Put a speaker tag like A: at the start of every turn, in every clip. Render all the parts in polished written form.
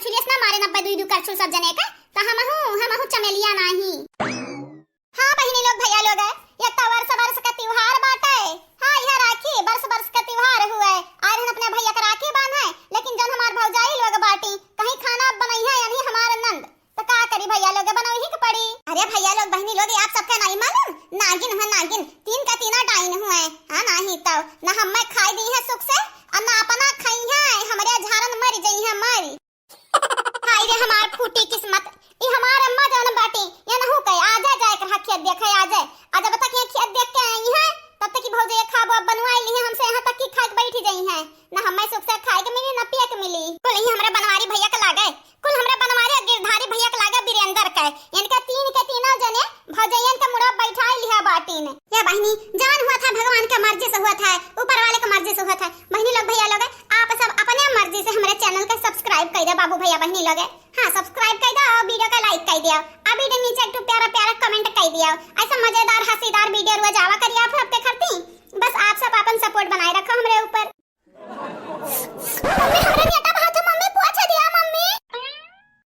A: करछुलियस ना मारे नब्बे दुई दु करछुल सब जने का त हम चमेलिया नाही। हां बहिनी लोग भैया लोग है ये त वर्ष का त्योहार बाटे। हां यह राखी वर्ष का त्योहार हुए आज हम अपने भैया का राखी बांधे लेकिन जन हमार भौजाई लोग बाटी कहीं खाना बनई है यानी हमार नंद तो का करी भैया लोग बनई ही के पड़ी। अरे भैया लोग बहिनी लोग आप सबके नहीं मालूम नागिन है नागिन तीन का तीना डाइन हुए। हां नहीं तो ना हम खाई दी है सुख से और ना अपना खाई है हमरे झारन मर गई है मरी। हाय रे हमार फूटी किस्मत ई हमार अम्मा जान बाटी ये नहु कह आ जा जाए कर खेत देखे आ जाए आज अब तक ये खेत देख के आई है तब तक की भौजे खाब बनवाई ली है हमसे यहां तक की खा के बैठ गई है ना हमें सुख से खाए के मिली ना पिए के मिली। कुल ही हमरा बनवारी भैया के लागे कुल हमरा बनवारी गिरधारी भैया के लागे वीरेंद्र के इनका तीन के तीनों जने भौजैयन के मुड़ा बैठाई लिया बाटी ने। ये बहनी जान हुआ था भगवान के मर्जी से हुआ था ऊपर वाले के मर्जी से हुआ था। बहनी लोग भैया लोग आप सब अपने मर्जी से हमारे चैनल को सब्सक्राइब कर दे बाबू भैया बहनी लोग। हां सब्सक्राइब कर दो और वीडियो को लाइक कर दियो और वीडियो नीचे एक प्यारा प्यारा कमेंट कर दियो। ऐसा मजेदार हंसीदार वीडियो रोज आवा करिए आप हफ्ते करती बस आप सब अपन सपोर्ट बनाए रखो हमरे ऊपर। मम्मी हमरा बेटा बहुत मम्मी पूछ दिया मम्मी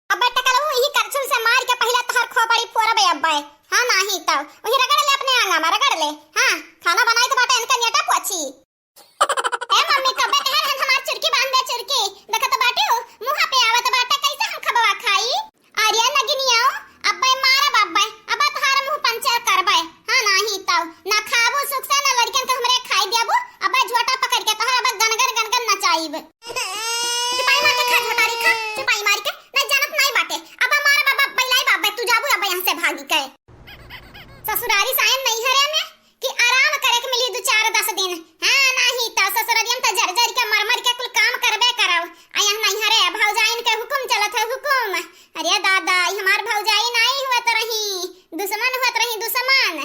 A: अब बेटा कल वो ही करछुल से मार के पहले तहर खोपड़ी फोड़बे अब्बे। हां नहीं तो वही रगड़ ले अपने आंगा में रगड़ ले। हां खाना बनाई तो बाटे इनका नेटा पूछी ए मम्मी कब कहन हम हमार चुरकी बांध दे चुरकी देखत बाटे मुंह पे आवत बाटे कैसे हम खबवा खाई आर्या नगिनिया अब्बे मारा बाब्बे अब तहार मुंह पंचर करबे। हां नहीं तो ना खाबो सुख से ना लड़कन के हमरे खाई देबो अब झोटा पकड़ के तहार अब गनगन नचाईब चुपाई मार के खा झोटारी खा चुपाई मार के ना जानत नहीं बाटे अब मारा बाबा बैलाई बाबा तू जाबू अब यहां से भागी के ससुरारी सायन नहीं हरे में कि आराम करे के मिली 2-4-10 दिन। हां नहीं तो ससुरारियन त जर के मर के कुल काम करबे करब आया नहीं हरे भौजाइन के हुकुम चलत है हुकुम। अरे दादा ई हमार भौजाई नहीं हुआ रही दुश्मन हुआ रही दुश्मन।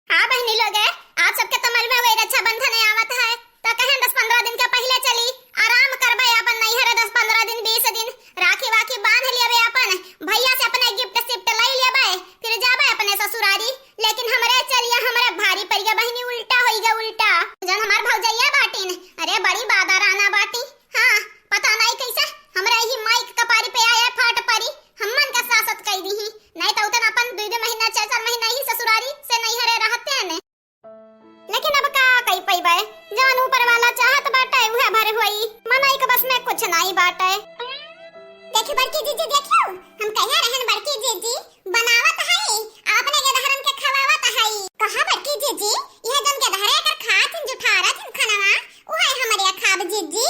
A: हां बहनी लोग आप सबके तमल में वही रक्षाबंधन आवत है तो कहें 10-15 दिन के पहले चली आराम करबे अपन नहीं हरे 10-15 दिन 20 दिन राखी वाखी बांध लेबे अपन भैया से अपने गिफ्ट शिफ्ट लई लेबे फिर जाबे अपने ससुरारी। लेकिन हमरे चलिए हमरे भारी पड़िया बहनी उल्टा होइगा उल्टा जन हमार भौजैया बाटीन अरे बड़ी बादाराना बाटी। हां पता नहीं कैसे हमरे ही माइक कपारी पे आया फाट परी हमन का सासत कई दी ही नहीं तो उतन अपन 2 महीना 4 महीना ही ससुरारी से नहीं हरे रहते ने। लेकिन अब का कई पईबे जान ऊपर वाला चाहत बाटे उहे भर होई मनई के बस में कुछ नहीं बाटे। देखी बड़की जीजी देखियो हम कहिया रहन बड़की जीजी बनावत है आपने के दहरन के खवावत है कहा बड़की जीजी यह जन के दहरे कर खात जुठारा थन खाना ओए हमरे खाब जीजी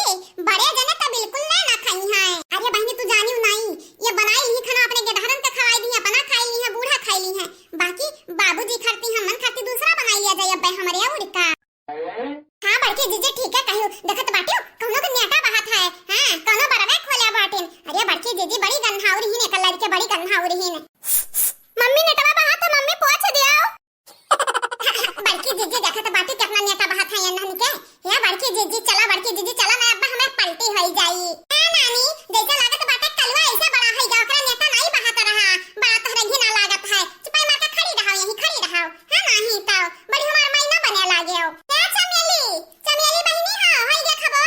A: बड़े जने त बिल्कुल ना खाई है। अरे बहनी तू जानियो नहीं ये बनाई ही खाना अपने के दहरन के खवाई दी अपना खाई ली है बूढ़ा खाई ली है बाकी बाबूजी खाती हमन खाती दूसरा बनाई लिया जाए अब्बे हमरे उड़का। हां बड़की जीजी ठीक है कहियो देखत बाटियो कौनो के नेटा बहात है। हां कौनो बरवे खोला बाटिन अरे बड़की जीजी बड़ी गंधाउरी ही ने कलर के बड़ी गंधाउरी ही ने मम्मी नेटवा बहात है मम्मी पूछ दियो बड़की जीजी देखत बाटी कितना नेटा बहात है नन के हे बड़की जीजी चला ना अब हमें पलटी होई जाई ए नानी जैसा लागत बाटे कलवा ऐसे बड़ा है जा ओकरा नेटा नहीं बहात रहा बड़ा तहरे घिना लागत है चुपाई मार के खड़ी रहो यहीं खड़ी रहो। हां नहीं तो बड़ी हमार महीना बने लागे हो चमेली बहनी हां होई गे खबो।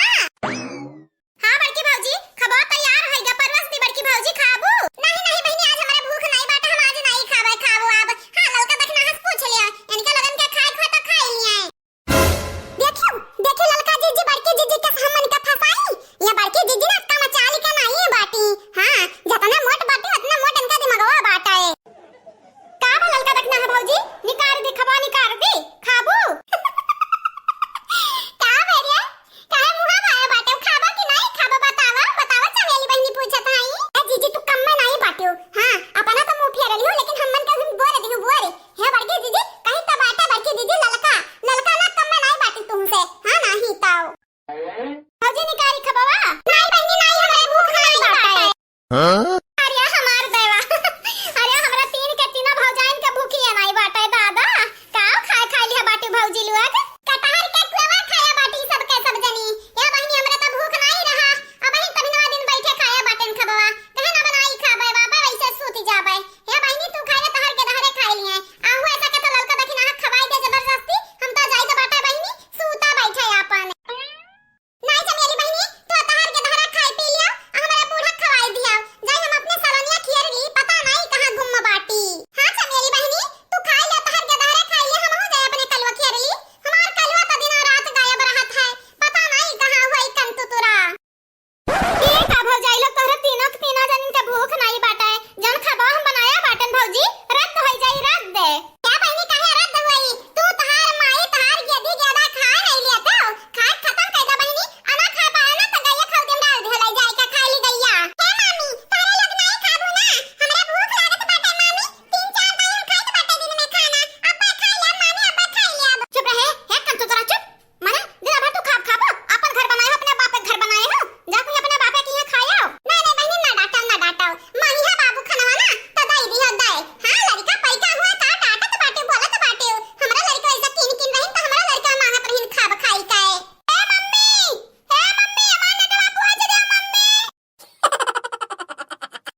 A: हां बड़की भौजी खबो तैयार होई गे परवस दी बड़की भौजी खाबू नहीं बहनी आज हमारे भूख नहीं बाटे हम आज नहीं खाबे खाबो अब। हां ललका देखना हंस पूछ लिया इनके लगन के खाए खो तो खाई लिए देखियो ललका जीजी बड़की जीजी के हमन का फसाई ये बड़की जीजी ना का मचाली का नहीं बाटी। हां जतना मोट बाटी उतना मोट इनका दिमागवा बाटा है का ललका देखना है भौजी निकार दी खबो निकार दी खाबू का बेरिया काहे मुहा भाया बाटे खाबो कि नहीं खाबो बतावा चमेली बहनी पूछत हई ए जीजी तू कम में नहीं बाटियो। हां अपना तो मुंह फेरली हो लेकिन हमन का हम बोरे दिहु बोरे हे बड़की जीजी कहीं तो बाटा बड़की जीजी ललका ना कम में नहीं बाटी तुमसे। हां नहीं ताऊ भौजी निकारी खबवा नहीं बहनी नहीं हमरे भूख नहीं बाटे। हां